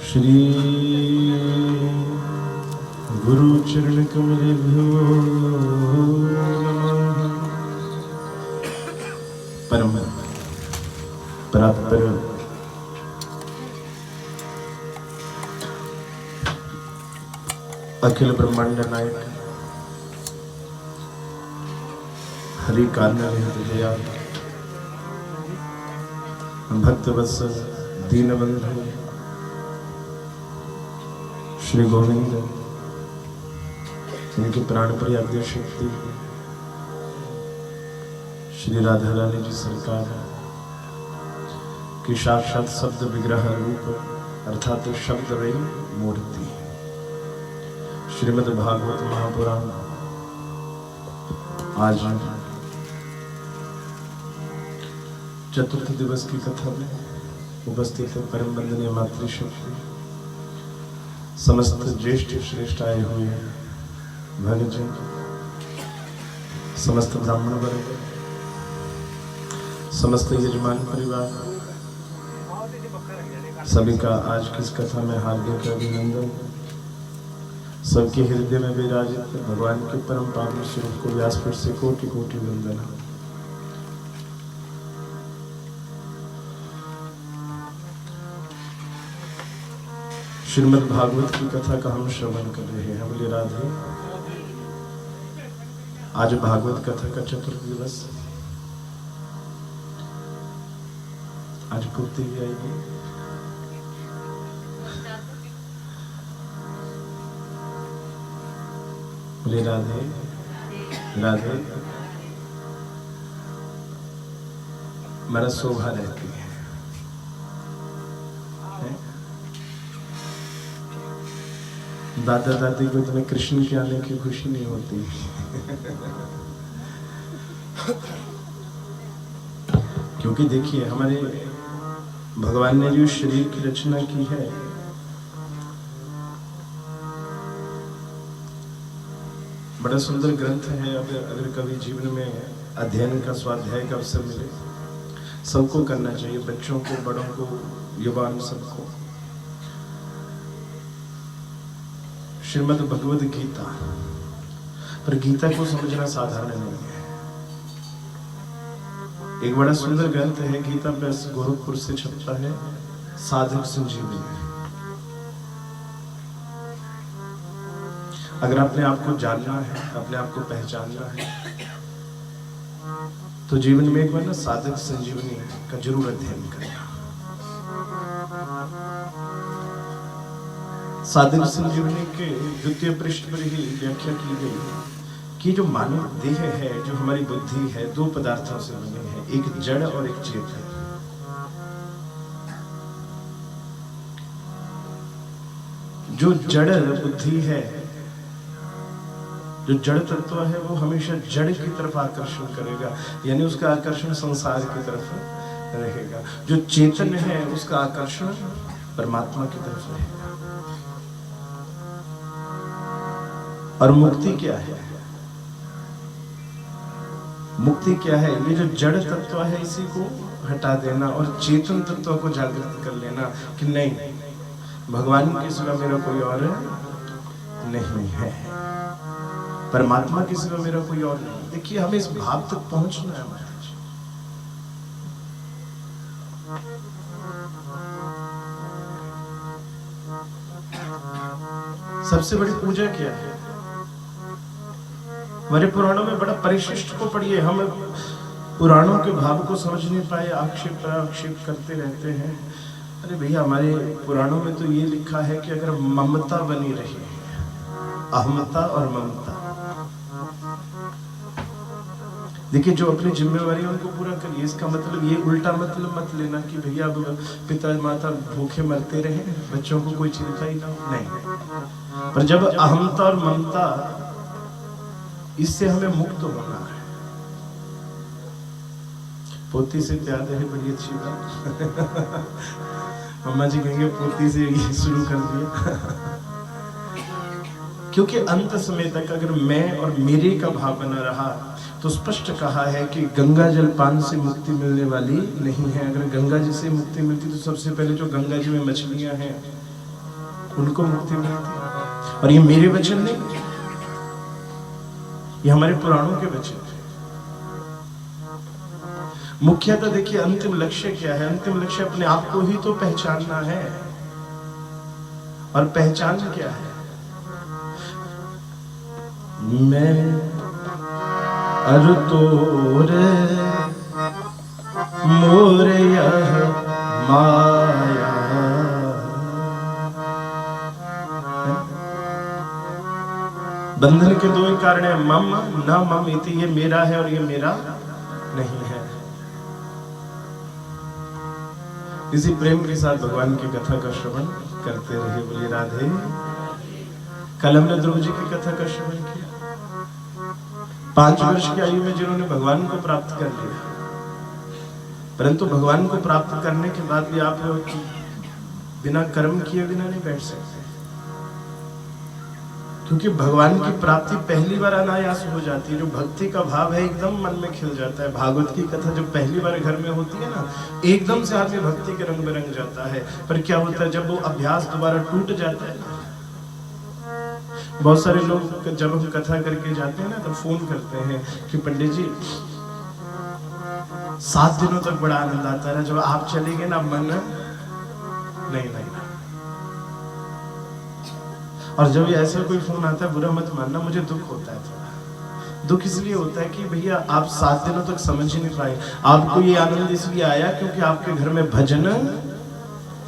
श्री गुरु चरण कमलेभ्यो नमः। परम परात्पर अखिल ब्रह्मांड नायक हरि कान्या भक्त वत्सल दीनबंधु श्री गोविंद, इनके प्राण प्रिय शक्ति श्री राधा रानी जी सरकार की साक्षात शब्द विग्रह रूप अर्थात शब्द वे मूर्ति श्रीमद् भागवत महापुराण आज चतुर्थ दिवस की कथा में उपस्थित है परम वंदनीय मातृशक्ति समस्त ज्येष्ठ श्रेष्ठ आए हुए हैं, भगजन समस्त ब्राह्मण वर्ग, समस्त यजमान परिवार, सभी का आज की इस कथा में हार्दिक अभिनंदन। सबके हृदय में विराजित भगवान के परम पावन स्वरूप को व्यासपीठ से कोटि कोटि वंदना। श्रीमद् भागवत की कथा का हम श्रवण कर रहे हैं। बोले राधे। आज भागवत कथा का चतुर्थ दिवस, आज पूर्ति भी आएगी। बोले राधे राधे। मेरा शोभा रहती है, दादा दादी को तुम्हें कृष्ण के आने की खुशी नहीं होती। क्योंकि देखिए हमारे भगवान ने जो शरीर की रचना की है, बड़ा सुंदर ग्रंथ है। अगर कभी जीवन में अध्ययन का स्वाध्याय का अवसर मिले, सबको करना चाहिए, बच्चों को, बड़ों को, युवाओं, सबको। श्रीमद् भगवद गीता, पर गीता को समझना साधारण नहीं है। एक बड़ा सुंदर ग्रंथ है गीता, प्रेस गोरखपुर से छपता है, साधक संजीवनी। अगर अपने आप को जानना है, अपने आप को पहचानना है, तो जीवन में एक बार ना साधक संजीवनी का जरूर अध्ययन करना। साधक संजीवनी के द्वितीय पृष्ठ पर ही व्याख्या की गई कि जो मानव देह है, जो हमारी बुद्धि है, दो पदार्थों से बनी है, एक जड़ और एक चेतन। जो जड़ बुद्धि है, जो जड़ तत्व है, वो हमेशा जड़ की तरफ आकर्षण करेगा, यानी उसका आकर्षण संसार की तरफ रहेगा। जो चेतन है, उसका आकर्षण परमात्मा की तरफ रहेगा। और मुक्ति क्या है? मुक्ति क्या है? ये जो जड़ तत्व है, इसी को हटा देना और चेतन तत्व को जागृत कर लेना कि नहीं, भगवान के सिवा मेरा कोई और नहीं है, परमात्मा के सिवा मेरा कोई और नहीं। देखिए हमें इस भाव तक पहुंचना है महाराज। सबसे बड़ी पूजा क्या है? हमारे पुराणों में बड़ा परिशिष्ट को पढ़िए। हम पुराणों के भाव को समझ नहीं पाए, आक्षेप प्रक्षेप करते रहते हैं। अरे भैया, हमारे पुराणों में तो ये लिखा है कि अगर ममता बनी रही, अहमता और ममता, देखिए जो अपनी जिम्मेवारी है उनको पूरा करिए। इसका मतलब ये उल्टा मतलब मत लेना कि भैया अब पिता माता भूखे मरते रहे, बच्चों को कोई चिंता ही नहीं। पर जब अहमता और ममता, इससे हमें मुक्त होना है। पोती से प्यार है, बड़ी अच्छी बात। मम्मा जी कहेंगे पोती से ये शुरू कर दिया। क्योंकि अंत समय तक अगर मैं और मेरे का भाव बना रहा, तो स्पष्ट कहा है कि गंगा जल पान से मुक्ति मिलने वाली नहीं है। अगर गंगा जी से मुक्ति मिलती तो सबसे पहले जो गंगा जी में मछलियां हैं उनको मुक्ति मिलती। और ये मेरे वचन नहीं, ये हमारे पुराणों के वचन हैं। मुख्यतः देखिए अंतिम लक्ष्य क्या है? अंतिम लक्ष्य अपने आप को ही तो पहचानना है। और पहचान क्या है? मैं अरु तोरे मोरे यह माया। बंधन के दो ही कारण है, मम न मम इति, ये मेरा है और ये मेरा नहीं है। इसी प्रेम के साथ भगवान की कथा का श्रवण करते रहे। बोलिए राधे। कल हमने ध्रुव जी की कथा का श्रवण किया। 5 वर्ष की आयु में जिन्होंने भगवान को प्राप्त कर लिया, परंतु भगवान को प्राप्त करने के बाद भी आप लोग बिना कर्म किए बिना नहीं बैठ सकते, क्योंकि भगवान की प्राप्ति पहली बार अनायास हो जाती है। जो भक्ति का भाव है एकदम मन में खिल जाता है। भागवत की कथा जब पहली बार घर में होती है ना, एकदम से आदमी भक्ति के रंग में रंग जाता है। पर क्या होता है, जब वो अभ्यास दोबारा टूट जाता है ना, बहुत सारे लोग जब हम कथा करके जाते हैं ना तो फोन करते हैं कि पंडित जी 7 दिनों तक बड़ा आनंद आता है, जब आप चले गए ना मन नहीं। और जब ये ऐसा कोई फोन आता है, बुरा मत मानना, मुझे दुख होता है थोड़ा। दुख इसलिए होता है कि भैया आप 7 दिनों तक समझ ही नहीं पाए। आपको ये आनंद इसलिए आया क्योंकि आपके घर में भजन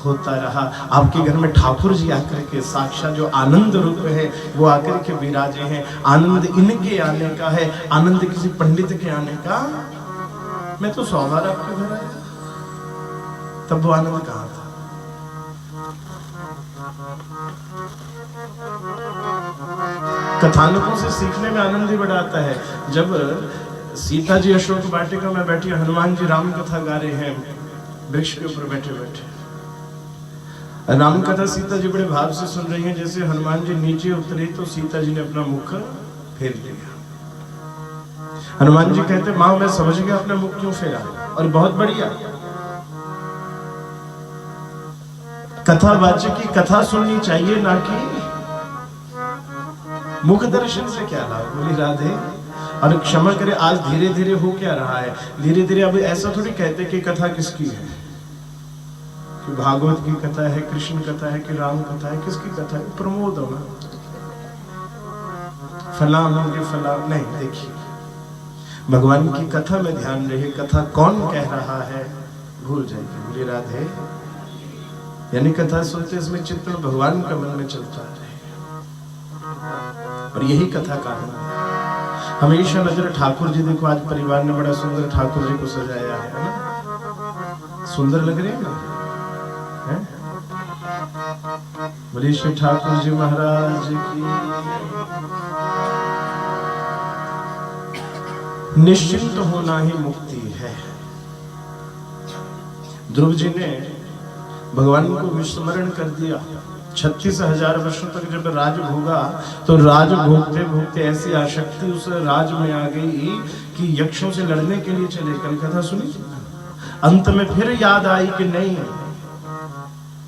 होता रहा। आपके घर में ठाकुर जी आकर के साक्षात जो आनंद रूप है वो आकर के विराजे हैं। आनंद इनके आने का है, आनंद किसी पंडित के आने का। मैं तो 100 बार आपके घर आया, तब वो आनंद कहाँ था? कथानकों से सीखने में आनंद ही बड़ा आता है। जब सीता जी अशोक वाटिका में बैठी, हनुमान जी राम कथा गा रहे हैं वृक्ष के ऊपर बैठे बैठे। राम कथा सीता जी बड़े भाव से सुन रही हैं। जैसे हनुमान जी नीचे उतरे तो सीता जी ने अपना मुख फेर लिया। हनुमान जी कहते, मां मैं समझ गया अपना मुख क्यों फेरा, और बहुत बढ़िया। कथावाचक की कथा सुननी चाहिए, ना कि मुख दर्शन से क्या लाभ। बोली राधे। और क्षमा करे, आज धीरे धीरे हो क्या रहा है, धीरे धीरे अब ऐसा थोड़ी कहते कि कथा किसकी है, कि भागवत की कथा है, कृष्ण कथा है, कि राम कथा है, किसकी कथा है? प्रमोद होना, फलाम होंगे फलाम नहीं। देखिए भगवान की कथा में ध्यान रहे, कथा कौन कह रहा है भूल जाएगी। बोली राधे। यानी कथा सुनते इसमें चित्त भगवान का मन में चलता रहे, और यही कथा का है। हमेशा नजर ठाकुर जी, देखो आज परिवार ने बड़ा सुंदर ठाकुर जी को सजाया है ना, सुंदर लग रहे हैं ना? बोलिए श्री ठाकुर जी महाराज की। निश्चिंत होना ही मुक्ति है। ध्रुव जी ने भगवान को विस्मरण कर दिया। 36,000 वर्षों तक जब राज भोगा तो राज भोगते भोगते ऐसी आसक्ति उस राज में आ गई कि यक्षों से लड़ने के लिए चले। कल कथा सुनी। अंत में फिर याद आई कि नहीं,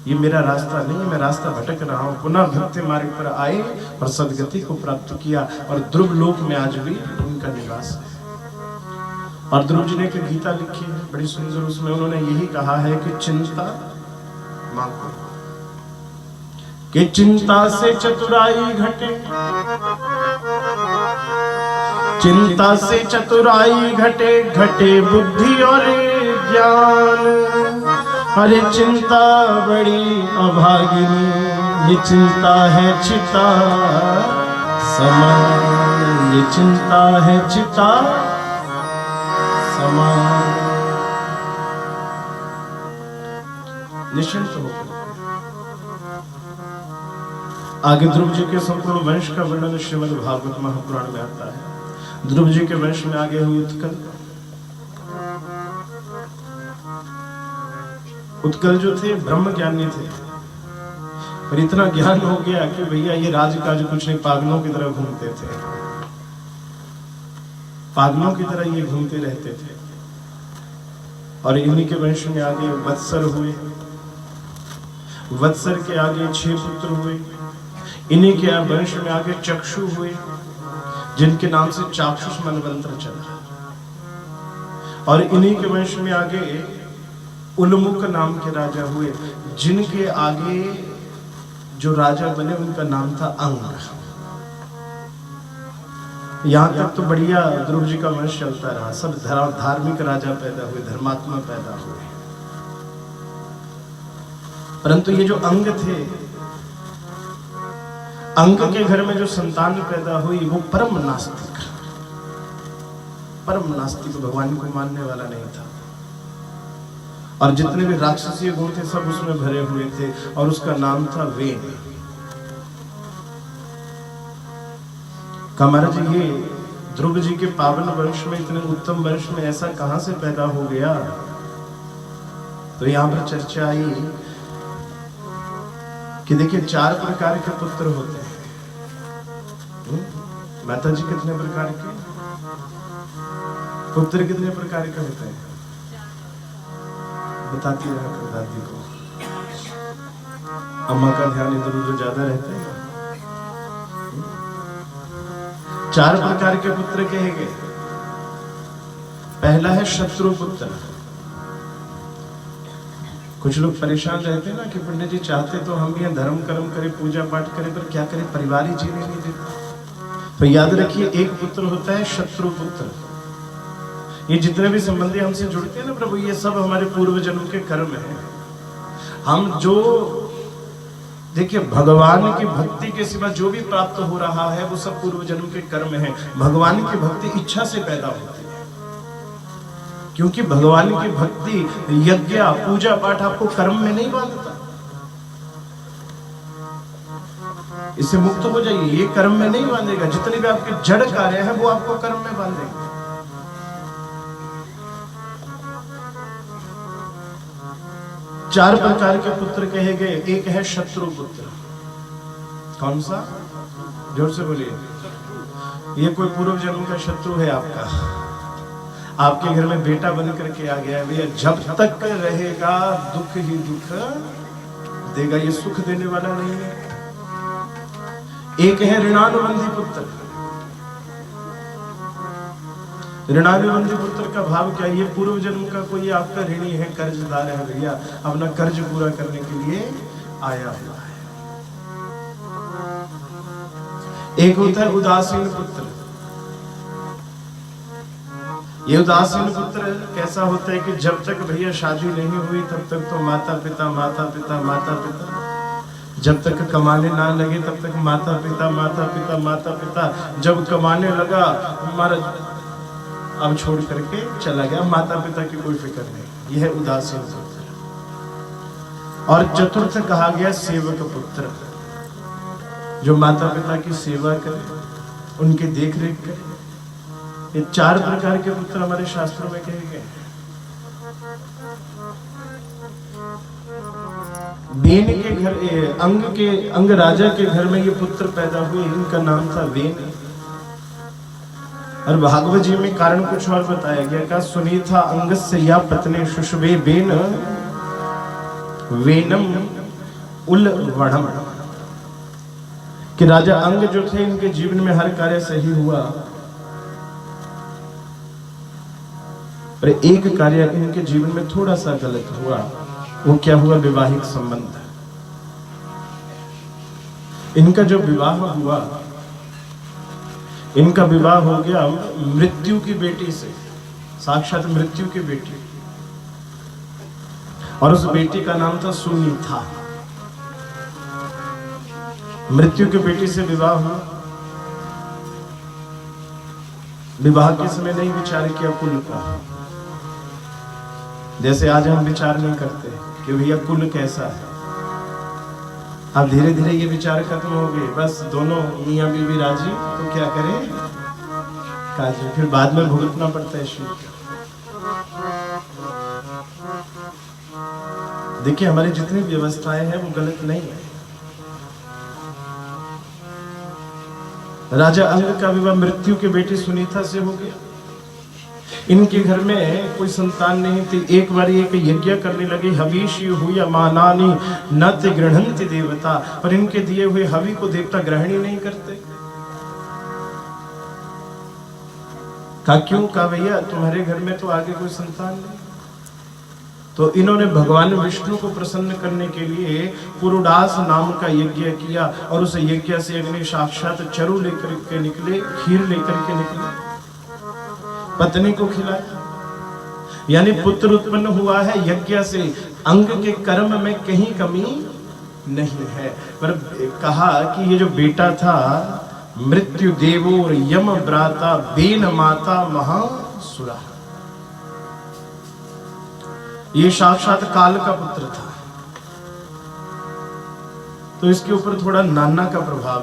ये मेरा रास्ता नहीं है, मैं रास्ता भटक रहा हूं। पुनः भक्ति मार्ग पर आए और सदगति को प्राप्त किया, और ध्रुव लोक में आज भी उनका निवास है। और ध्रुव जी ने एक गीता लिखी है बड़ी सुंदर, उसमें उन्होंने यही कहा है कि चिंता मांगो, कि चिंता से चतुराई घटे, चिंता से चतुराई घटे, घटे बुद्धि और ज्ञान। अरे चिंता बड़ी अभागिनी, ये चिंता है चिता समान, ये चिंता है चिता समान। निश्चिंत होकर आगे ध्रुव जी के संपूर्ण वंश का वर्णन श्रीमद् भागवत महापुराण में आता है। ध्रुव जी के वंश में आगे हुई उत्कल। उत्कल जो थे ब्रह्म ज्ञानी थे, पर इतना ज्ञान हो गया कि भैया ये राज काज कुछ नहीं, पागलों की तरह घूमते थे, पागलों की तरह ये घूमते रहते थे। और इन्हीं के वंश में आगे वत्सर हुए। वत्सर के आगे 6 पुत्र हुए। इन्हीं के वंश में आगे चक्षु हुए, जिनके नाम से चाक्षुष मनवंतर चला। और इन्हीं के वंश में आगे उल्मुख नाम के राजा हुए, जिनके आगे जो राजा बने उनका नाम था अंग। यहां तक तो बढ़िया ध्रुव जी का वंश चलता रहा, सब धार्मिक राजा पैदा हुए, धर्मात्मा पैदा हुए। परंतु ये जो अंग थे, अंग के घर में जो संतान पैदा हुई वो परम नास्तिक, भगवान को मानने वाला नहीं था। और जितने भी राक्षसीय गुण थे सब उसमें भरे हुए थे, और उसका नाम था वेन। महाराज ये ध्रुव जी के पावन वंश में, इतने उत्तम वंश में ऐसा कहां से पैदा हो गया? तो यहां पर चर्चा आई कि देखिए 4 प्रकार के पुत्र होते हैं। माता जी कितने प्रकार के पुत्र, कितने प्रकार के होते हैं? बताती रहा कर दादी को, अम्मा का ध्यान इधर उधर ज्यादा रहता है। 4 प्रकार के पुत्र कहे गए। पहला है शत्रु पुत्र। कुछ लोग परेशान रहते हैं ना कि पंडित जी चाहते तो हम भी धर्म कर्म करें, पूजा पाठ करें, पर क्या करें, परिवार ही जीने नहीं देते। तो याद रखिए, एक पुत्र होता है शत्रु पुत्र। ये जितने भी संबंधी हमसे जुड़ते हैं ना प्रभु, ये सब हमारे पूर्व जन्म के कर्म हैं। हम जो देखिए भगवान की भक्ति के सिवा जो भी प्राप्त हो रहा है वो सब पूर्व जन्म के कर्म हैं। भगवान की भक्ति इच्छा से पैदा होती है, क्योंकि भगवान की भक्ति, यज्ञ, पूजा पाठ आपको कर्म में नहीं बांधता। इससे मुक्त हो जाइए, ये कर्म में नहीं बांधेगा। जितने भी आपके जड़ कार्य हैं वो आपको कर्म में बांधेंगे। चार प्रकार के पुत्र कहे गए। एक है शत्रु पुत्र। कौन सा? जोर से बोलिए। ये कोई पूर्व जन्म का शत्रु है आपका, आपके घर में बेटा बन करके आ गया है। भैया जब तक रहेगा दुख ही दुख देगा, ये सुख देने वाला नहीं है। एक है ऋणानुबंधी पुत्र। ऋणानुबंधी पुत्र का भाव क्या? ये पूर्व जन्म का कोई आपका ऋणी है, कर्जदार है भैया, अपना कर्ज पूरा करने के लिए आया हुआ है। एक होता है उदासीन पुत्र। ये उदासीन पुत्र कैसा होता है कि जब तक भैया शादी नहीं हुई तब तक तो माता पिता माता पिता माता पिता, जब तक कमाने ना लगे तब तक माता पिता माता पिता माता पिता, जब कमाने लगा हमारा अब छोड़ करके चला गया, माता पिता की कोई फिक्र नहीं। यह है उदासीन पुत्र। और चतुर्थ कहा गया सेवक पुत्र, जो माता पिता की सेवा करे, उनकी देख रेख करे। ये 4 प्रकार के पुत्र हमारे शास्त्रों में कहे गए। वेन के घर, अंग राजा के घर में ये पुत्र पैदा हुए। इनका नाम था वेन। और भागवत जी में कारण कुछ और बताया गया। का सुनी था अंगस्य या पत्नी शुष्वे वेन वेनम उलवणम, कि राजा अंग जो थे इनके जीवन में हर कार्य सही हुआ, पर एक कार्य इनके जीवन में थोड़ा सा गलत हुआ। वो क्या हुआ? वैवाहिक संबंध। इनका जो विवाह हुआ, इनका विवाह हो गया मृत्यु की बेटी से, साक्षात मृत्यु की बेटी। और उस बेटी का नाम था सुनीता। मृत्यु की बेटी से विवाह हुआ। विवाह के समय नहीं विचार किया कुल का, जैसे आज हम विचार नहीं करते कि भैया कुल कैसा है। अब धीरे धीरे ये विचार खत्म हो गए। बस दोनों मियां बीवी राजी तो क्या करें, काजी। फिर बाद में भुगतना पड़ता है शिव। देखिए हमारी जितनी व्यवस्थाएं हैं वो गलत नहीं है। राजा अंग का विवाह मृत्यु की बेटी सुनीता से हो गया। इनके घर में कोई संतान नहीं थी। एक बार एक यज्ञ करने लगे, हवीषी हुई मानानी न ते गृहंति देवता, पर इनके दिए हुए हवि को देवता ग्रहण ही नहीं करते। कहा क्यों? कहा भैया तुम्हारे घर में तो आगे कोई संतान नहीं। तो इन्होंने भगवान विष्णु को प्रसन्न करने के लिए पुरुडास नाम का यज्ञ किया, और उस यज्ञ से अग्नि साक्षात चरु लेकर के निकले, खीर लेकर के निकले, पत्नी को खिलाया, यानी पुत्र उत्पन्न हुआ है यज्ञ से। अंग के कर्म में कहीं कमी नहीं है। पर कहा कि ये जो बेटा था, मृत्यु देवोर यम ब्राता बेन माता महासुरा, ये साक्षात काल का पुत्र था। तो इसके ऊपर थोड़ा नाना का प्रभाव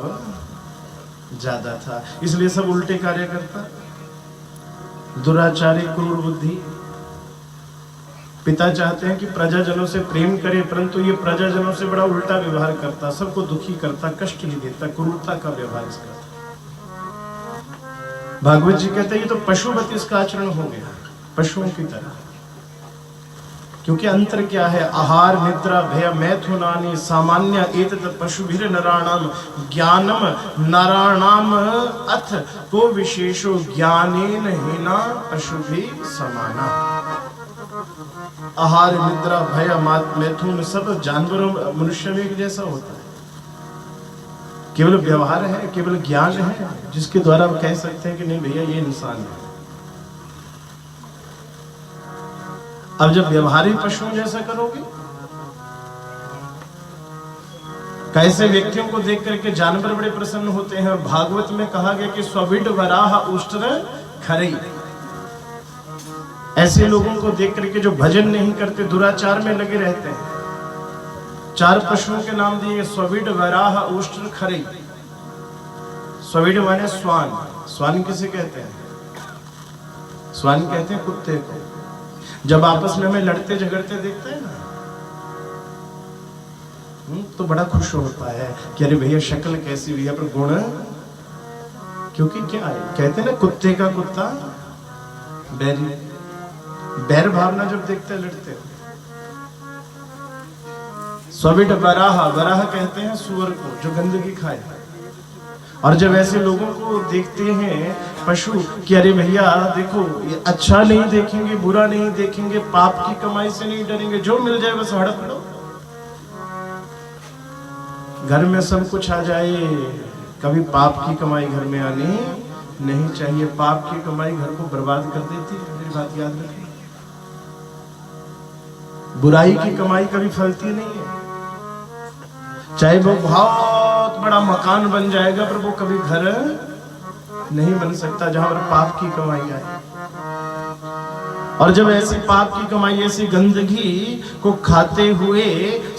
ज्यादा था, इसलिए सब उल्टे कार्य करता। दुराचारी, क्रूर बुद्धि। पिता चाहते हैं कि प्रजाजनों से प्रेम करे, परंतु ये प्रजाजनों से बड़ा उल्टा व्यवहार करता, सबको दुखी करता, कष्ट ही देता, क्रूरता का व्यवहार इसका था। भागवत जी कहते हैं ये तो पशुवत इसका आचरण हो गया, पशुओं की तरह। क्योंकि अंतर क्या है? आहार निद्रा भय मैथुनानि सामान्य एतत् पशुभिर नराणाम ज्ञानम नराणाम अथ को विशेषो ज्ञानेन हीना पशुभि समाना। आहार निद्रा भय मैथुन सब जानवरों मनुष्य में एक जैसा होता है। केवल व्यवहार है, केवल ज्ञान है जिसके द्वारा हम कह सकते हैं कि नहीं भैया ये इंसान है। अब जब व्यवहारिक पशुओं जैसा करोगे, कैसे व्यक्तियों को देख करके जानवर बड़े प्रसन्न होते हैं। और भागवत में कहा गया कि स्वविड वराह उष्ट्र खरई, ऐसे लोगों को देख करके जो भजन नहीं करते, दुराचार में लगे रहते हैं। 4 पशुओं के नाम दिए, स्वविड वराह उष्ट्र खरई। स्वविड माने स्वान। स्वान किसे कहते हैं? स्वान कहते हैं कुत्ते को। जब आपस में हमें लड़ते झगड़ते देखते हैं ना, तो बड़ा खुश होता है कि अरे भैया शक्ल कैसी हुई है, पर गुण। क्योंकि क्या है, कहते हैं ना कुत्ते का कुत्ता बैरी। बैर भावना जब देखते हैं लड़ते। स्वविड वराह, वराह कहते हैं सुअर को जो गंदगी खाए। और जब ऐसे लोगों को देखते हैं पशु कि अरे भैया देखो, ये अच्छा नहीं देखेंगे, बुरा नहीं देखेंगे, पाप की कमाई से नहीं डरेंगे, जो मिल जाए बस हड़प लो। घर में सब कुछ आ जाए, कभी पाप की कमाई घर में आनी नहीं चाहिए। पाप की कमाई घर को बर्बाद कर देती है, मेरी बात याद रखिए। बुराई की कमाई कभी फलती नहीं है। चाहे वो बहुत बड़ा मकान बन जाएगा, पर वो कभी घर नहीं बन सकता जहां पर पाप की कमाई आए। और जब ऐसी पाप की कमाई, ऐसी गंदगी को खाते हुए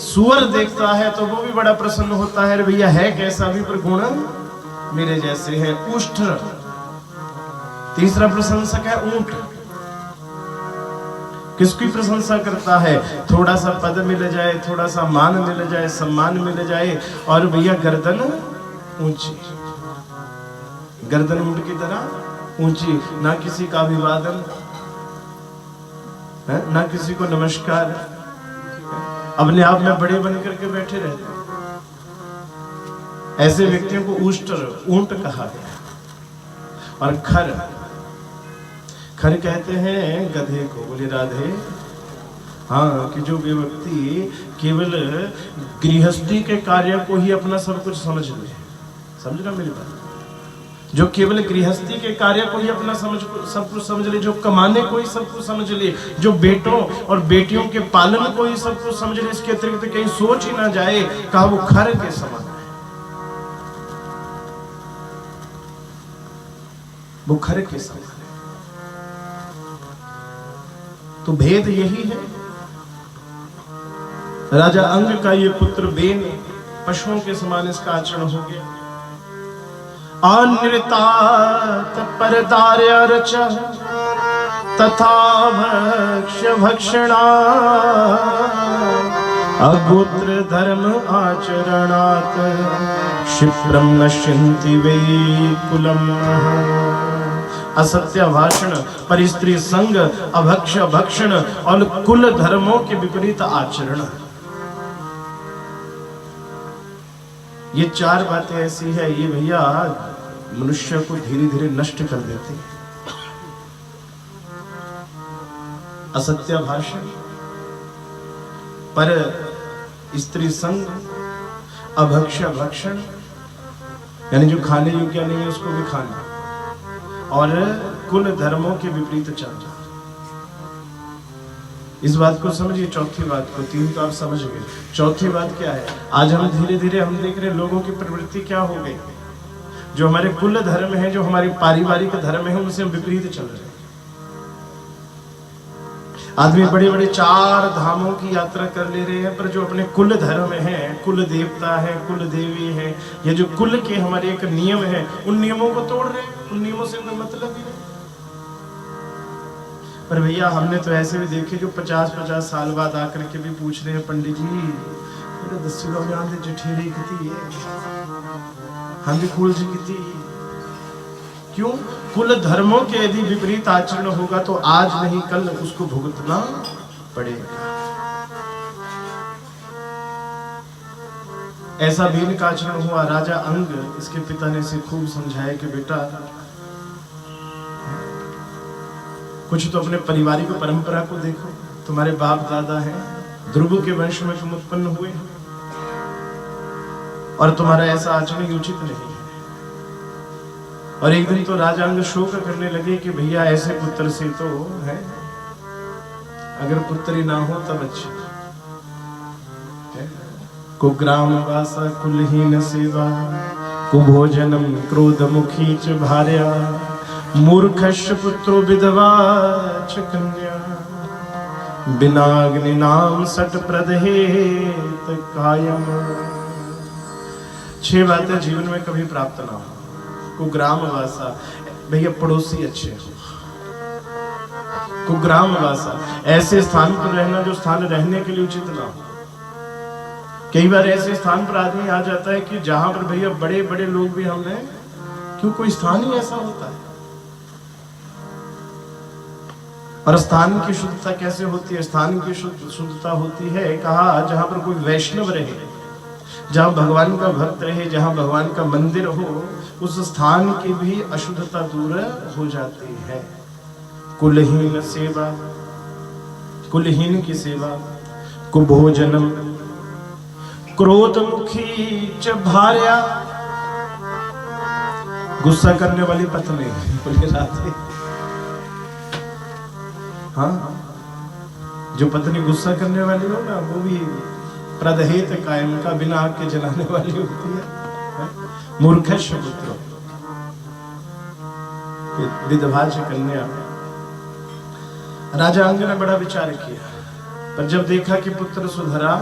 सुअर देखता है तो वो भी बड़ा प्रसन्न होता है। भैया है कैसा भी, पर गुण मेरे जैसे है। उष्ट्र, तीसरा प्रशंसक है ऊंट। किसकी प्रशंसा करता है? थोड़ा सा पद मिल जाए, थोड़ा सा मान मिल जाए, सम्मान मिल जाए, और भैया गर्दन ऊंची, गर्दन ऊंट की तरह ऊंची, ना किसी का अभिवादन, ना किसी को नमस्कार, अपने आप में बड़े बन करके बैठे रहते। ऐसे व्यक्तियों को उष्ट्र, ऊंट कहा गया। और खर, खर कहते हैं गधे को। बोले राधे। हाँ, कि जो व्यक्ति केवल गृहस्थी के कार्य को ही अपना सब कुछ समझ ले, समझना मेरी बात, जो केवल गृहस्थी के कार्य को ही अपना सब कुछ समझ ले, जो कमाने को ही सब कुछ समझ ले, जो बेटों और बेटियों के पालन को ही सब कुछ समझ ले, इसके अतिरिक्त कहीं सोच ही ना जाए, कहा वो खर के समान है। वो खर के समान है। तो भेद यही है। राजा अंग का ये पुत्र बेन पशुओं के समान इसका आचरण हो गया। अनृतात परदार्य रच तथा भक्ष्य भक्षणा अगोत्र धर्म आचरणात् क्षिप्रम नश्यन्ति वै कुलम्। असत्य भाषण, परिस्त्री संग, अभक्ष भक्षण और कुल धर्मों के विपरीत आचरण। ये चार बातें ऐसी है, ये भैया मनुष्य को धीरे धीरे नष्ट कर देते हैं। असत्य भाषण, पर स्त्री संग, अभक्ष्य भक्षण यानी जो खाने योग्य नहीं है उसको भी खाना, और कुल धर्मों के विपरीत चलना। इस बात को समझिए। चौथी बात को, तीन तो आप समझ गए, चौथी बात क्या है? आज हम धीरे धीरे हम देख रहे लोगों की प्रवृत्ति क्या हो गई। जो हमारे कुल धर्म है, जो हमारी पारिवारिक धर्म है, उनसे हम विपरीत चल रहे हैं। आदमी बड़े बड़े 4 धामों की यात्रा कर ले रहे हैं, पर जो अपने कुल धर्म है, कुल देवता है, कुल देवी है, या जो कुल के हमारे एक नियम है, उन नियमों को तोड़ रहे हैं। उन नियमों से कोई मतलब ही नहीं। पर भैया हमने तो ऐसे भी देखे जो 50-50 साल बाद आकर के भी पूछ रहे हैं, पंडित जी मेरे 10 किलो में आंधे जठेरी कितनी है, हाँ जी कुल जी कितनी। क्यों? कुल धर्मों के यदि विपरीत आचरण होगा तो आज नहीं कल उसको भुगतना पड़ेगा। ऐसा भील का आचरण हुआ। राजा अंग, इसके पिता ने इसे खूब समझाया कि बेटा कुछ तो अपने पारिवारिक परंपरा को देखो। तुम्हारे बाप दादा हैं, ध्रुव के वंश में तुम उत्पन्न हुए, और तुम्हारा ऐसा आचरण उचित नहीं है। और एक दिन तो राजा अंग शोक करने लगे कि भैया ऐसे पुत्र से तो है, अगर पुत्र ही ना हो तब अच्छा। कुग्राम वासा कुलहीन सेवा, कुभोजनम क्रोध मुखी च भार्या, मूर्खश पुत्रो विधवा च कन्या, बिना अग्नि नाम सट प्रदहेत कायम। 6 बातें जीवन में कभी प्राप्त ना हो। कुग्राम वासा, भैया पड़ोसी अच्छे हो। कुग्राम वासा, ऐसे स्थान पर रहना जो स्थान रहने के लिए उचित ना हो। कई बार ऐसे स्थान पर आदमी आ जाता है कि जहां पर भैया बड़े बड़े लोग भी हमने, क्यों कोई स्थान ही ऐसा होता है। और स्थान की शुद्धता कैसे होती है? स्थान की शुद्धता होती है, कहा जहां पर कोई वैष्णव रहे, जहां भगवान का भक्त रहे, जहां भगवान का मंदिर हो, उस स्थान की भी अशुद्धता दूर हो जाती है। कुलहीन सेवा, कुलहीन की सेवा, कुभोजनम, क्रोध मुखी च भार्या, गुस्सा करने वाली पत्नी। बोले राधे। हाँ, जो पत्नी गुस्सा करने वाली हो ना, वो भी प्रदहेत कायम का, बिना आग के जलाने वाली होती है। मूर्खश पुत्र, विधवा च कन्या। राजा अंग ने बड़ा विचार किया, पर जब देखा कि पुत्र सुधरा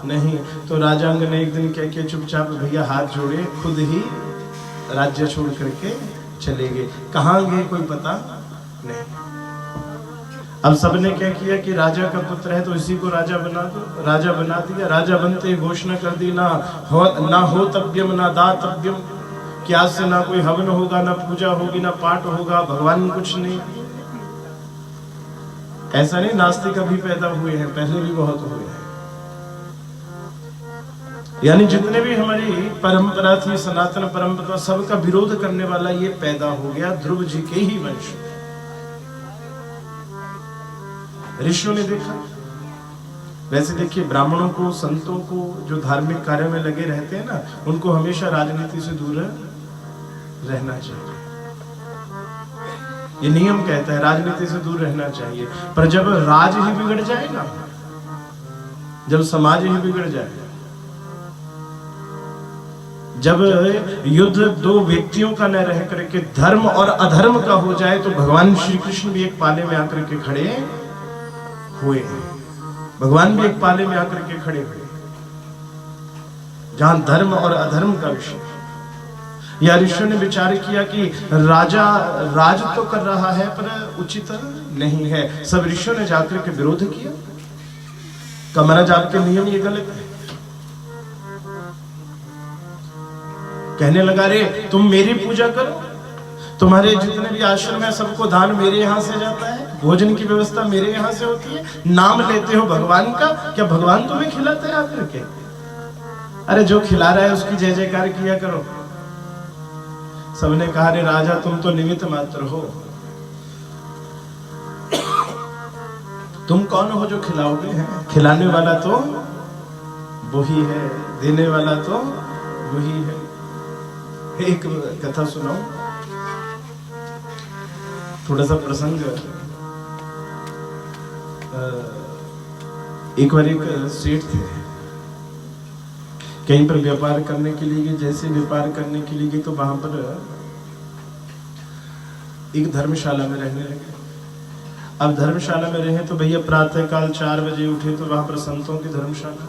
नहीं, तो राजा अंग ने एक दिन क्या किया, चुपचाप भैया हाथ जोड़े, खुद ही राज्य छोड़ करके चले गए। कहाँ गए कोई पता नहीं। अब सबने क्या किया कि राजा का पुत्र है तो इसी को राजा बना दो। राजा बना दिया। राजा बनते घोषणा कर दी, ना हो तव्यम ना दातव्यम, कि आज से ना कोई हवन होगा, ना पूजा होगी, ना पाठ होगा, भगवान कुछ नहीं। ऐसा नहीं, नास्तिक अभी पैदा हुए हैं, पहले भी बहुत हुए हैं। यानी जितने भी हमारी परंपरा थी, सनातन परंपरा, सबका विरोध करने वाला ये पैदा हो गया ध्रुव जी के ही वंश। ऋषियों ने देखा। वैसे देखिए, ब्राह्मणों को, संतों को, जो धार्मिक कार्य में लगे रहते हैं ना, उनको हमेशा राजनीति से दूर रहना चाहिए। ये नियम कहता है राजनीति से दूर रहना चाहिए। पर जब राज ही बिगड़ जाए ना, जब समाज ही बिगड़ जाए, जब युद्ध 2 व्यक्तियों का न रह करके धर्म और अधर्म का हो जाए, तो भगवान श्री कृष्ण भी एक पाले में आकर के खड़े हुए हैं। भगवान भी एक पाले में आकर के खड़े हुए, जहां धर्म और अधर्म का विषय। या ऋषियों ने विचार किया कि राजा राज तो कर रहा है पर उचित नहीं है। सब ऋषियों ने जाकर के विरोध किया, कहा महाराज आपके नियम ये गलत है। कहने लगा, रे तुम मेरी पूजा करो, तुम्हारे जितने भी आश्रम है सबको दान मेरे यहाँ से जाता है, भोजन की व्यवस्था मेरे यहाँ से होती है, नाम लेते हो भगवान का, क्या भगवान तुम्हें खिलाते हैं आकर के? अरे जो खिला रहा है उसकी जय जयकार किया करो। सबने कहा रे राजा तुम तो निमित्त मात्र हो, तुम कौन हो जो खिलाओगे? हैं खिलाने वाला तो वही है, देने वाला तो वही है। एक कथा सुनाऊं, थोड़ा सा प्रसंग। एक बार एक सेठ थे, कहीं पर व्यापार करने के लिए गए। जैसे व्यापार करने के लिए गए तो वहां पर एक धर्मशाला में रहने लगे। अब धर्मशाला में रहे तो भैया प्रातः काल 4 बजे उठे तो वहां पर संतों की धर्मशाला,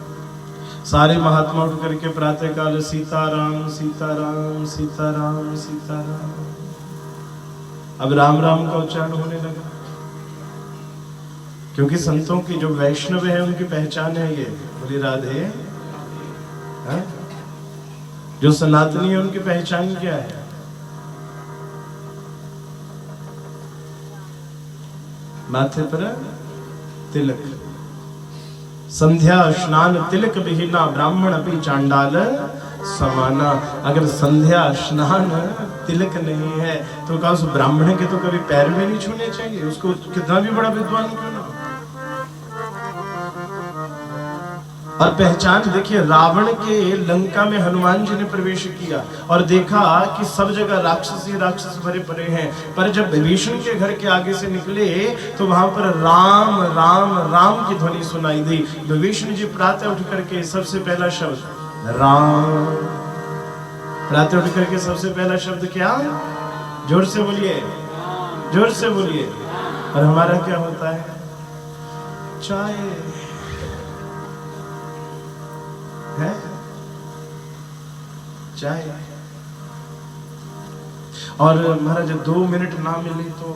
सारे महात्मा उठ करके प्रातः काल सीताराम सीताराम सीताराम सीताराम। अब राम राम का उच्चारण होने लगा, क्योंकि संतों की जो वैष्णव है उनकी पहचान है ये, बोली राधे। जो सनातनी है उनकी पहचान क्या है? माथे पर तिलक, संध्या स्नान तिलक विहीना ब्राह्मण भी चांडाल समाना। अगर संध्या स्नान तिलक नहीं है तो क्या उस ब्राह्मण के तो कभी पैर में नहीं छूने चाहिए, उसको कितना भी बड़ा विद्वान क्यों ना। और पहचान देखिए, रावण के लंका में हनुमान जी ने प्रवेश किया और देखा कि सब जगह राक्षस ही राक्षस भरे पड़े हैं, पर जब विभीषण के घर के आगे से निकले तो वहां पर राम राम राम की ध्वनि सुनाई दी। विभीषण जी प्रातः उठ करके सबसे पहला शब्द राम, प्रातः उठ करके सबसे पहला शब्द क्या? जोर से बोलिए, जोर से बोलिए। और हमारा क्या होता है? चाय है, चाय। और महाराज 2 मिनट ना मिले तो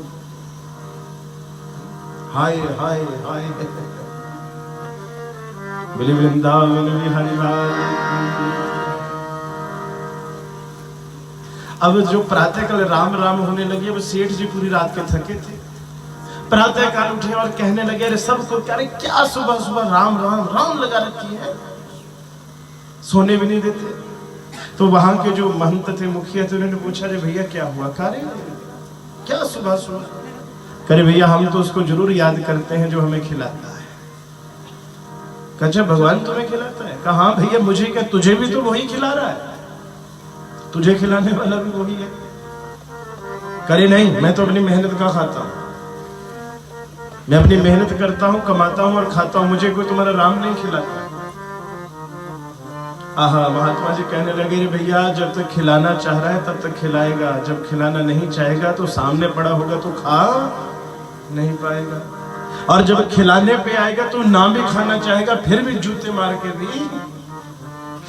हाय हाय हाय। बोले वृंदावन बिहारी लाल। अब जो प्रातः काल राम राम होने लगी, अब सेठ जी पूरी रात के थके थे, प्रातः काल उठे और कहने लगे अरे सबको क्या सुबह सुबह राम राम राम लगा रखी है, सोने भी नहीं देते। तो वहां के जो महंत थे, मुखिया थे, उन्होंने पूछा अरे भैया क्या हुआ? करे क्या सुबह सुबह? करे भैया हम तो उसको जरूर याद करते हैं जो हमें खिलाता है। अच्छा भगवान तुम्हें खिलाता है? कहा हाँ भैया, मुझे क्या, तुझे भी तो वही खिला रहा है, तुझे खिलाने वाला भी वही है। करे नहीं, मैं तो अपनी मेहनत का खाता हूं, मैं अपनी मेहनत करता हूं, कमाता हूं और खाता हूं, मुझे कोई तुम्हारा राम नहीं खिलाता। आहा, महात्मा जी कहने लगे रे भैया, जब तक खिलाना चाह रहा है तब तक खिलाएगा, जब खिलाना नहीं चाहेगा तो सामने पड़ा होगा तो खा नहीं पाएगा, और जब खिलाने पे आएगा तो ना भी खाना चाहेगा फिर भी जूते मार के भी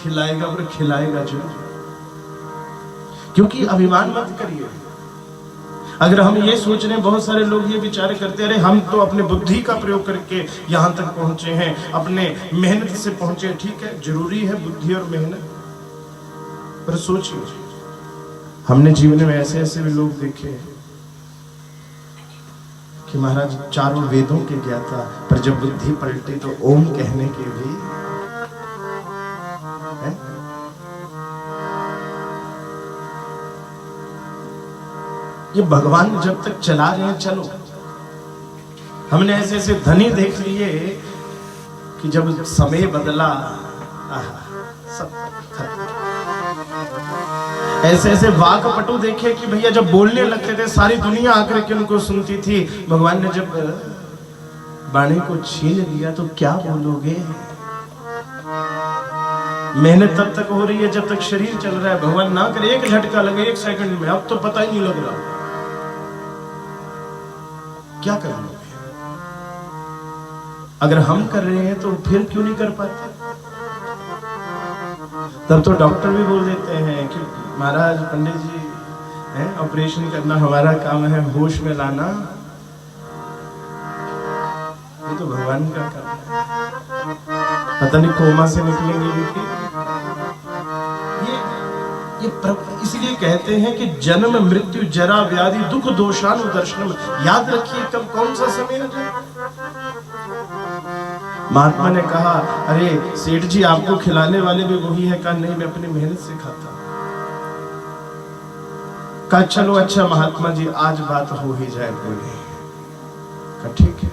खिलाएगा, और खिलाएगा जरूर। क्योंकि अभिमान मत करिए। अगर हम ये सोच रहे हैं, बहुत सारे लोग ये विचार करते हैं अरे हम तो अपने बुद्धि का प्रयोग करके यहाँ तक पहुंचे हैं, अपने मेहनत से पहुंचे। ठीक है, जरूरी है बुद्धि और मेहनत, पर सोचिए हमने जीवन में ऐसे ऐसे भी लोग देखे कि महाराज चारों वेदों के ज्ञाता, पर जब बुद्धि पलटे तो ओम कहने के भी है? ये भगवान जब तक चला रहे हैं चलो। हमने ऐसे ऐसे धनी देख लिए कि जब समय बदला सब खत्म। ऐसे ऐसे वाकपटु देखे कि भैया जब बोलने लगते थे सारी दुनिया आकर के उनको सुनती थी, भगवान ने जब वाणी को छीन लिया तो क्या बोलोगे। मेहनत तब तक हो रही है जब तक शरीर चल रहा है, भगवान ना करे एक झटका लगे 1 सेकंड में, अब तो पता ही नहीं लग रहा क्या कर रहे हैं। अगर हम कर रहे हैं तो फिर क्यों नहीं कर पाते? तब तो डॉक्टर भी बोल देते हैं कि महाराज पंडित जी हैं, ऑपरेशन करना हमारा काम है, होश में लाना ये तो भगवान का काम है। पता नहीं कोमा से निकलेंगे लेकिन ये इसलिए कहते हैं कि जन्म मृत्यु जरा व्याधि दुख दोषानु दर्शनम। याद रखिए कब कौन सा समय है। महात्मा ने कहा, अरे सेठ जी आपको खिलाने वाले भी वही है। कहा नहीं, मैं अपनी मेहनत से खाता। कहा चलो अच्छा महात्मा जी आज बात हो ही जाए पूरी। कहा ठीक है।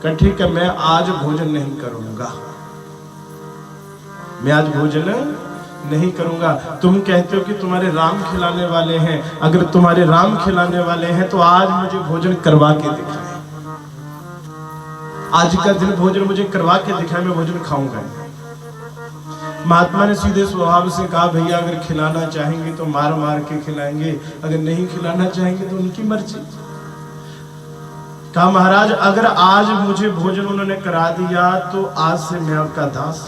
कहा ठीक है, मैं आज भोजन नहीं करूंगा, मैं आज भोजन नहीं करूंगा। तुम कहते हो कि तुम्हारे राम खिलाने वाले हैं, अगर तुम्हारे राम खिलाने वाले हैं तो आज मुझे भोजन करवा के दिखाएं। आज का दिन भोजन मुझे करवा के दिखाएं, मैं भोजन खाऊंगा। महात्मा ने सीधे स्वभाव से कहा, भैया अगर खिलाना चाहेंगे तो मार मार के खिलाएंगे, अगर नहीं खिलाना चाहेंगे तो उनकी मर्जी। कहा महाराज अगर आज मुझे भोजन उन्होंने करा दिया तो आज से मैं आपका दास,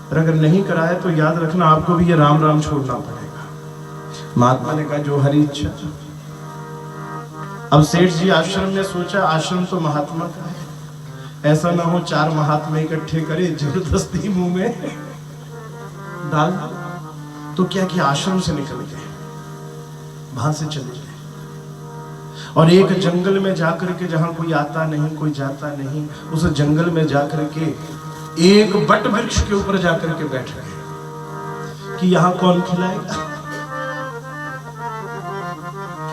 और अगर नहीं कराया तो याद रखना आपको भी ये राम राम छोड़ना पड़ेगा। महात्मा ने कहा जो हरी इच्छा। अब सेठ जी आश्रम में सोचा, आश्रम तो महात्मा का है, ऐसा ना हो चार महात्मा इकट्ठे करे जबरदस्ती मुंह में डाल। तो क्या किया, आश्रम से निकल गए, वहां से चले गए और एक जंगल में जाकर के, जहां कोई आता नहीं कोई जाता नहीं, उस जंगल में जाकर के एक बट वृक्ष के ऊपर जाकर के बैठ गए कि यहां कौन खिलाएगा।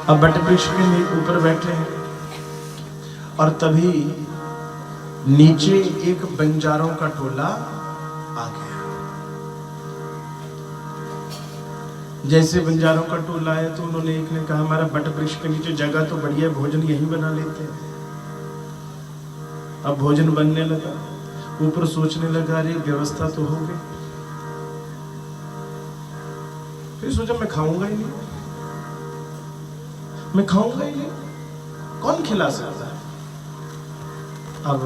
अब बट वृक्ष के ऊपर बैठे हैं और तभी नीचे एक बंजारों का टोला आ गया। जैसे बंजारों का टोला आया तो उन्होंने एक ने कहा, हमारा बट वृक्ष के नीचे जगह तो बढ़िया, भोजन यहीं बना लेते हैं। अब भोजन बनने लगा, ऊपर सोचने लगा, अरे व्यवस्था तो हो गई। फिर सोचा मैं खाऊंगा ही नहीं, मैं खाऊंगा ही नहीं, कौन खिला सकता है। अब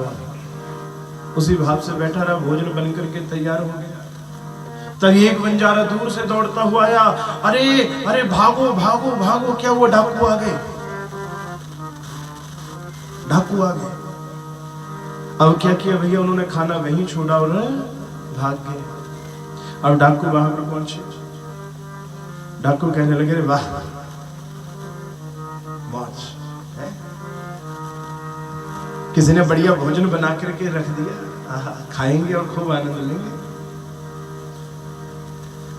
उसी भाव से बैठा रहा, भोजन बन करके तैयार हो गया। तभी एक बंजारा दूर से दौड़ता हुआ आया, अरे अरे भागो भागो भागो, क्या हुआ, डाकू आ गए, डाकू आ गए। अब क्या किया भैया, उन्होंने खाना वहीं छोड़ा और भाग गए। अब डाकू वहां पर पहुंचे, डाकू कहने लगे, वाह मौज है, किसी ने बढ़िया भोजन बना करके रख दिया, खाएंगे और खूब आनंद लेंगे।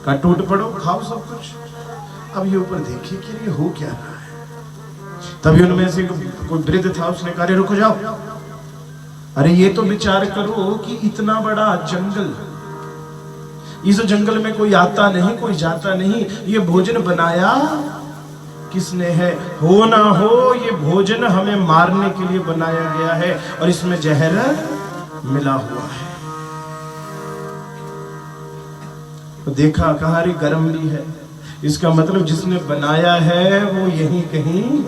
का टूट पड़ो, खाओ सब कुछ। अब ये ऊपर देखिए कि ये हो क्या रहा है। तभी उनमें से कोई वृद्ध था, उसने कहा, रुको जाओ, अरे ये तो विचार करो कि इतना बड़ा जंगल, इस जंगल में कोई आता नहीं कोई जाता नहीं, ये भोजन बनाया किसने है। हो ना हो ये भोजन हमें मारने के लिए बनाया गया है और इसमें जहर मिला हुआ है। तो देखा, कहा अरे गर्म भी है, इसका मतलब जिसने बनाया है वो यहीं कहीं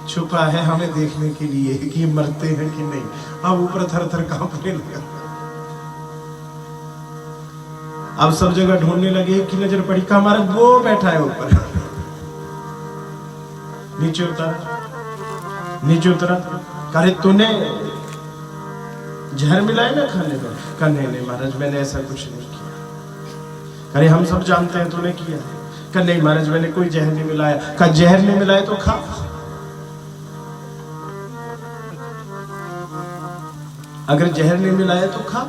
छुपा है हमें देखने के लिए कि ये मरते हैं कि नहीं। अब ऊपर थर थर कांपने लगा। अब सब जगह ढूंढने लगे, की नजर पड़ी, का हमारा वो बैठा है ऊपर। नीचे उतरा, नीचे उतरा, अरे तूने जहर मिलाया ना खाने में। कहा नहीं महाराज मैंने ऐसा कुछ नहीं किया। अरे हम सब जानते हैं तूने किया। कहा नहीं महाराज मैंने कोई जहर नहीं मिलाया। कहा जहर नहीं मिलाया तो खा। अगर जहर नहीं मिलाया तो खा।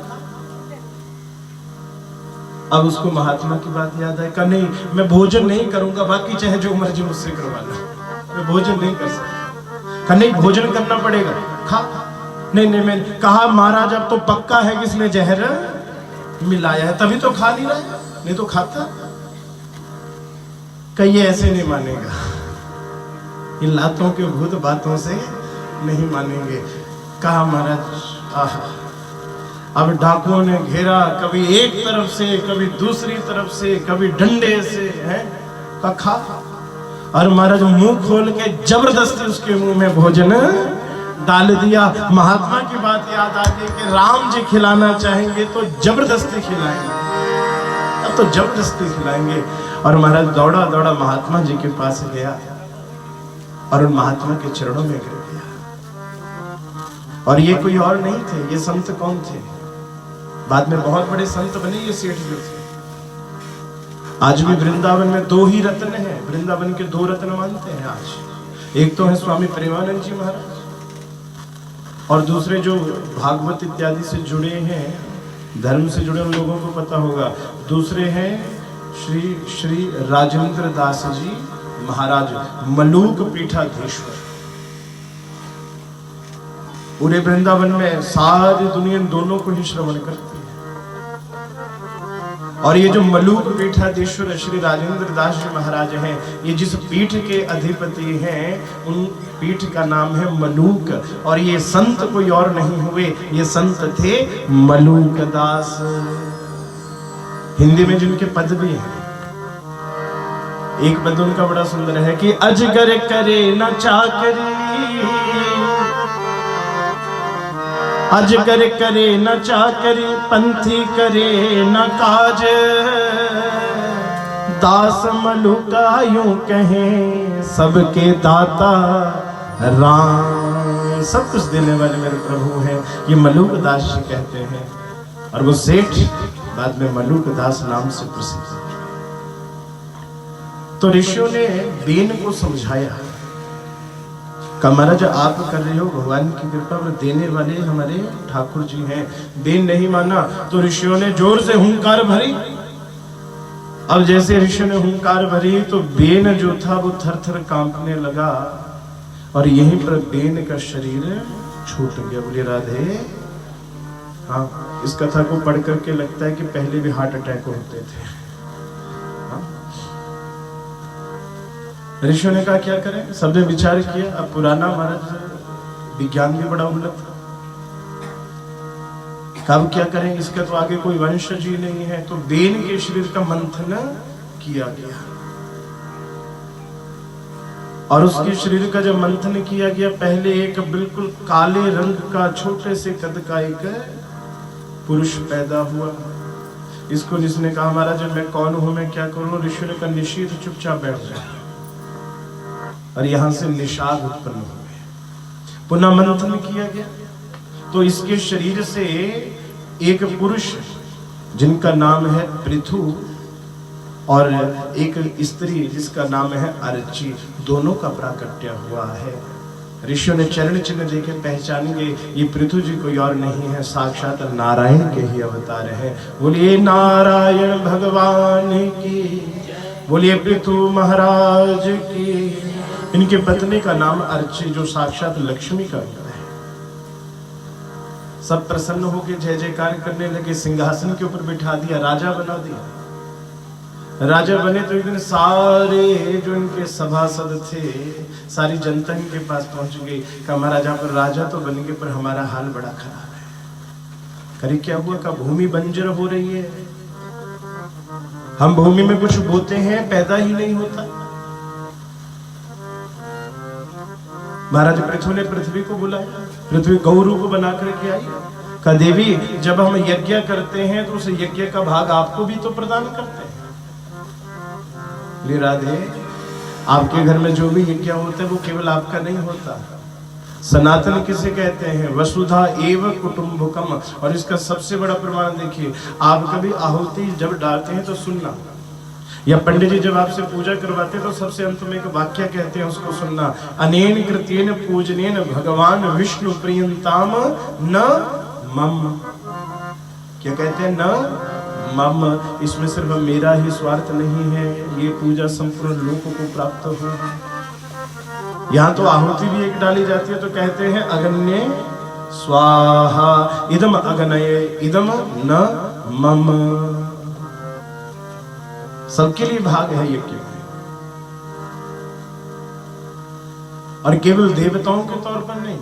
अब उसको महात्मा की बात याद है। कहा नहीं मैं भोजन नहीं करूंगा, बाकी चाहे जो मर्जी मुझसे करवा लो, मैं भोजन नहीं कर सकता। कहा नहीं भोजन करना पड़ेगा, खा। नहीं मैंने कहा महाराज अब तो पक्का है किसने जहर मिलाया है, तभी तो खा नहीं रहा, नहीं तो खाता। कहीं ऐसे नहीं मानेगा, इन लातों के भूत बातों से नहीं मानेंगे। कहा महाराज अब डाकुओं ने घेरा, कभी एक तरफ से कभी दूसरी तरफ से कभी डंडे से है। कहा खा। और महाराज मुंह खोल के जबरदस्ती उसके मुंह में भोजन डाल दिया। महात्मा की बात याद आ गई कि राम जी खिलाना चाहेंगे तो जबरदस्ती खिलाएंगे, अब तो जबरदस्ती खिलाएंगे। और महाराज दौड़ा दौड़ा महात्मा जी के पास गया और उन महात्मा के चरणों में गिर गया। और ये कोई और नहीं थे, ये संत कौन थे? बाद में बहुत बड़े संत बने ये सेठ जो थे। आज भी वृंदावन में दो ही रत्न हैं, वृंदावन के दो रत्न मानते हैं आज। एक तो है स्वामी प्रेमानंद जी महाराज, और दूसरे जो भागवत इत्यादि से जुड़े हैं, धर्म से जुड़े उन लोगों को पता होगा, दूसरे हैं श्री श्री राजेंद्र दास जी महाराज, मलूक पीठाधीश्वर। पूरे वृंदावन में सारी दुनिया दोनों को ही श्रवण करती है। और ये जो मलूक पीठाधीश्वर श्री राजेंद्र दास जी महाराज हैं, ये जिस पीठ के अधिपति हैं, उन पीठ का नाम है मलूक। और ये संत कोई और नहीं हुए, ये संत थे मलूक दास। हिंदी में जिनके पद भी हैं, एक पद उनका बड़ा सुंदर है कि अजगर करे न चाकरी, अजगर करे न चाकरी, पंथी करे न काज, दास मलुका यूं कहें सबके दाता राम। सब कुछ देने वाले मेरे प्रभु हैं, ये मलूक दास जी कहते हैं। और वो सेठ बाद में मलूक दास नाम से प्रसिद्ध। तो ऋषियों ने बेन को समझाया, कहा महाराज आप कर रहे हो, भगवान की कृपा पर देने वाले हमारे ठाकुर जी हैं। बेन नहीं माना तो ऋषियों ने जोर से हुंकार भरी। अब जैसे ऋषियों ने हुंकार भरी तो बेन जो था वो थर थर कांपने लगा, और यहीं पर बेन का शरीर छूट गया। बोले राधे। हाँ, इस कथा को पढ़ करके लगता है कि पहले भी हार्ट अटैक होते थे। ऋषियों ने कहा क्या करें, सबने विचार किया। अब पुराना महाराज विज्ञान भी बड़ा उन्नत, कब क्या करें, इसका तो आगे कोई वंशज ही नहीं है। तो बेन के शरीर का मंथन किया गया, और उसके शरीर का जब मंथन किया गया, पहले एक बिल्कुल काले रंग का छोटे से कद का एक पुरुष पैदा हुआ। इसको जिसने कहा महाराज मैं कौन हूं, मैं क्या करूं, ऋषि ने कहा निशीथ चुपचाप बैठ जाए। और यहां से निषाद उत्पन्न हो गए। पुनः मंथन किया गया तो इसके शरीर से एक पुरुष जिनका नाम है पृथु, और एक स्त्री जिसका नाम है अर्ची, दोनों का प्राकट्य हुआ है। ऋषियों ने चरण चिन्ह देखे पहचानेंगे ये पृथु जी कोई और नहीं है, साक्षात नारायण के ही अवतार हैं। बोलिए नारायण भगवान की, बोलिए पृथु महाराज की। इनके पत्नी का नाम अर्ची, जो साक्षात लक्ष्मी का रूप है। सब प्रसन्न होकर जय जयकार करने लगे, सिंहासन के ऊपर बिठा दिया, राजा बना दिया। राजा बने तो एक दिन सारे जो इनके सभासद थे, सारी जनता इनके पास पहुंच गई। कहा महाराज आप राजा तो बन गए, पर हमारा हाल बड़ा खराब है। करे क्या हुआ, का भूमि बंजर हो रही है, हम भूमि में कुछ बोते हैं पैदा ही नहीं होता। महाराज पृथु ने पृथ्वी को बुलाया, पृथ्वी गौ रूप बना करके आई। कहा देवी जब हम यज्ञ करते हैं तो उस यज्ञ का भाग आपको भी तो प्रदान करते हैं। राधे, आपके घर में जो भी यज्ञ होता है वो केवल आपका नहीं होता। सनातन किसे कहते हैं, वसुधा एव कुटुंबकम। और इसका सबसे बड़ा प्रमाण देखिए, आप कभी आहुति जब डालते हैं तो सुनना, या पंडित जी जब आपसे पूजा करवाते हैं तो सबसे अंत में एक वाक्य कहते हैं, उसको सुनना। अनेन कृत्येन पूजनेन भगवान विष्णु प्रियंताम न मम। क्या कहते हैं, न मम। इसमें सिर्फ मेरा ही स्वार्थ नहीं है, ये पूजा संपूर्ण लोगों को प्राप्त हो। यहाँ तो आहुति भी एक डाली जाती है तो कहते हैं अग्न्ये स्वाहा इदम अग्नये इदम न मम। सबके लिए भाग है यज्ञ में, और केवल देवताओं के तौर पर नहीं,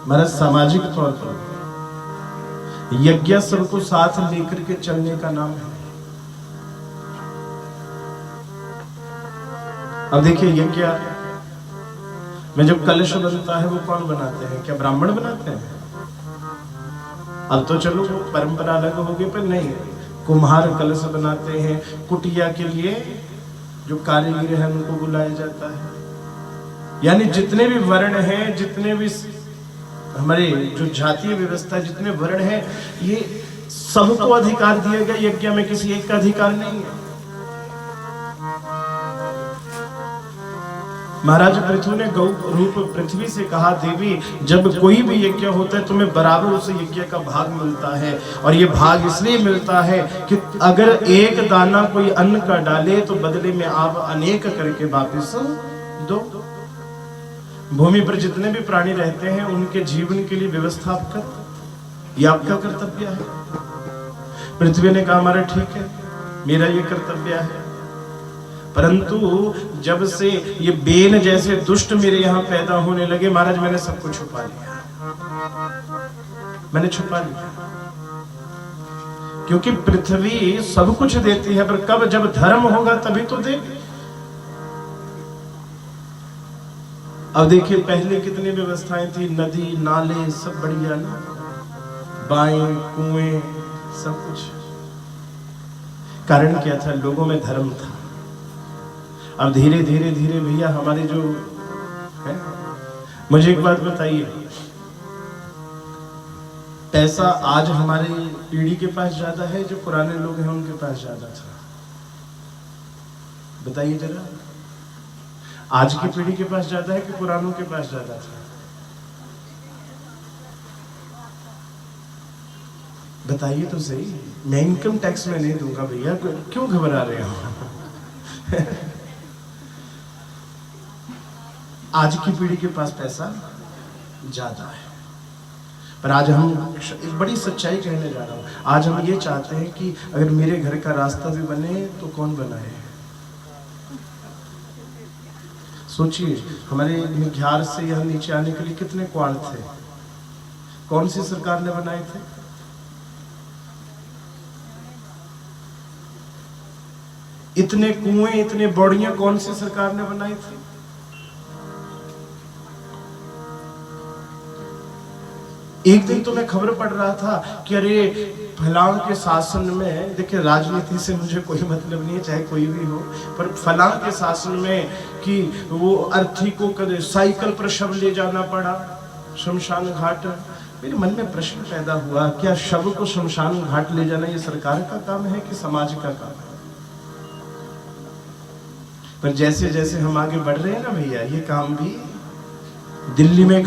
महाराज सामाजिक तौर पर यज्ञ सबको साथ लेकर के चलने का नाम है। अब देखिए यज्ञ में जो कलश बनता है वो कौन बनाते हैं, क्या ब्राह्मण बनाते हैं? अब तो चलो वो परंपरा अलग हो गई, पर नहीं, कुम्हार कलश बनाते हैं। कुटिया के लिए जो कारीगर है उनको बुलाया जाता है। यानी जितने भी वर्ण हैं, जितने भी हमारे जो जातीय व्यवस्था, जितने वर्ण हैं, ये सबको अधिकार दिया गया, यज्ञ में किसी एक का अधिकार नहीं है। महाराज पृथु ने गौ रूप पृथ्वी से कहा, देवी जब कोई भी यज्ञ होता है तुम्हें बराबर उस यज्ञ का भाग मिलता है, और ये भाग इसलिए मिलता है कि अगर एक दाना कोई अन्न का डाले तो बदले में आप अनेक करके वापस दो। भूमि पर जितने भी प्राणी रहते हैं उनके जीवन के लिए व्यवस्था आप कर, ये आपका कर्तव्य है। पृथ्वी ने कहा हमारा ठीक है, मेरा ये कर्तव्य है, परंतु जब से ये बेन जैसे दुष्ट मेरे यहाँ पैदा होने लगे महाराज, मैंने सबको छुपा लिया, मैंने छुपा लिया। क्योंकि पृथ्वी सब कुछ देती है, पर कब जब धर्म होगा तभी तो देगी। अब देखिए पहले कितनी व्यवस्थाएं थी, नदी नाले सब बढ़िया ना, बाएं कुएं सब कुछ। कारण क्या था? लोगों में धर्म था। अब धीरे धीरे धीरे भैया हमारे जो है, मुझे एक बात बताइए, पैसा आज हमारी पीढ़ी के पास ज्यादा है जो पुराने लोग हैं उनके पास ज्यादा था? बताइए जरा, आज की पीढ़ी के पास ज्यादा है कि पुरानों के पास ज्यादा था? बताइए तो सही। मैं इनकम टैक्स में नहीं दूंगा भैया, क्यों घबरा रहे हो? आज की पीढ़ी के पास पैसा ज्यादा है, पर आज हम एक बड़ी सच्चाई कहने जा रहा हूं। आज हम ये चाहते हैं कि अगर मेरे घर का रास्ता भी बने तो कौन बनाए? सोचिए, हमारे निघार से यहाँ नीचे आने के लिए कितने क्वाड़ थे, कौन सी सरकार ने बनाए थे? इतने कुएं, इतने बौड़ियां कौन सी सरकार ने बनाई थी? एक दिन तो मैं खबर पढ़ रहा था कि अरे फलां के शासन में, देखिए राजनीति से मुझे कोई मतलब नहीं है, चाहे कोई भी हो, पर फलां के शासन में कि वो अर्थी को कदे साइकिल पर शव ले जाना पड़ा शमशान घाट। मेरे मन में प्रश्न पैदा हुआ, क्या शव को शमशान घाट ले जाना ये सरकार का काम है कि समाज का काम है? पर जैसे जैसे हम आगे बढ़ रहे हैं ना भैया, ये काम भी दिल्ली में